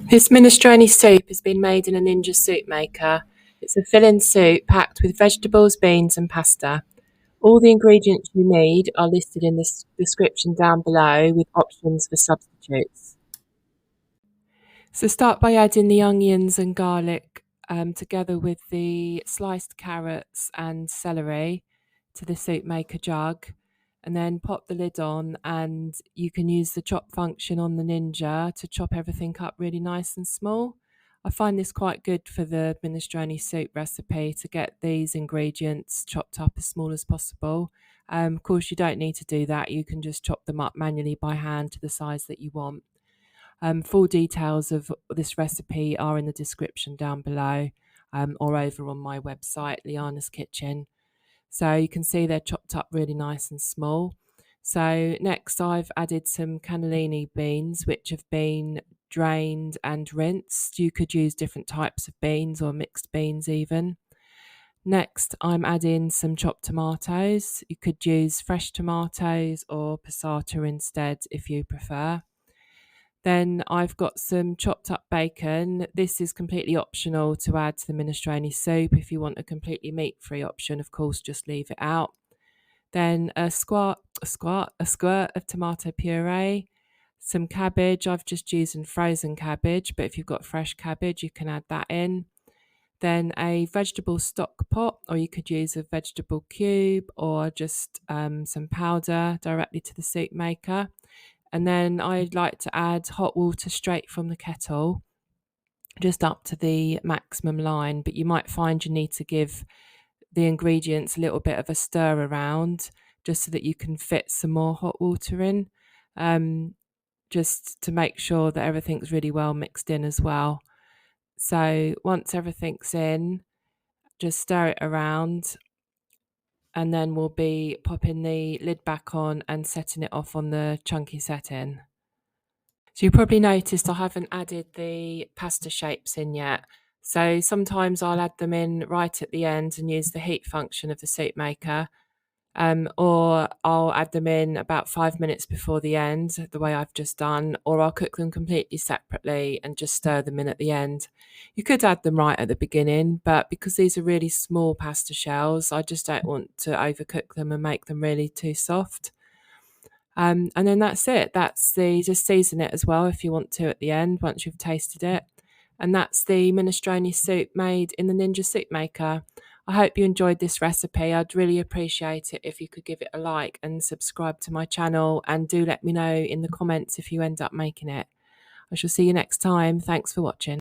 This minestrone soup has been made in a Ninja soup maker. It's a fill-in soup packed with vegetables, beans and pasta. All the ingredients you need are listed in the description down below with options for substitutes. So start by adding the onions and garlic together with the sliced carrots and celery to the soup maker jug, and then pop the lid on, and you can use the chop function on the Ninja to chop everything up really nice and small. I find this quite good for the minestrone soup recipe, to get these ingredients chopped up as small as possible. Of course, you don't need to do that. You can just chop them up manually by hand to the size that you want. Full details of this recipe are in the description down below, or over on my website, Liana's Kitchen. So you can see they're chopped up really nice and small. So next I've added some cannellini beans, which have been drained and rinsed. You could use different types of beans or mixed beans even. Next I'm adding some chopped tomatoes. You could use fresh tomatoes or passata instead if you prefer. Then I've got some chopped up bacon. This is completely optional to add to the minestrone soup. If you want a completely meat-free option, of course, just leave it out. Then a squirt of tomato puree, some cabbage. I've just used frozen cabbage, but if you've got fresh cabbage, you can add that in. Then a vegetable stock pot, or you could use a vegetable cube or just some powder directly to the soup maker. And then I'd like to add hot water straight from the kettle, just up to the maximum line, but you might find you need to give the ingredients a little bit of a stir around, just so that you can fit some more hot water in, just to make sure that everything's really well mixed in as well. So once everything's in, just stir it around, and then we'll be popping the lid back on and setting it off on the chunky setting. So you probably noticed I haven't added the pasta shapes in yet. So sometimes I'll add them in right at the end and use the heat function of the soup maker. Or I'll add them in about 5 minutes before the end, the way I've just done, or I'll cook them completely separately and just stir them in at the end. You could add them right at the beginning, but because these are really small pasta shells, I just don't want to overcook them and make them really too soft. And then that's it. Just season it as well if you want to at the end once you've tasted it. And that's the minestrone soup made in the Ninja soup maker. I hope you enjoyed this recipe. I'd really appreciate it if you could give it a like and subscribe to my channel, and do let me know in the comments if you end up making it. I shall see you next time. Thanks for watching.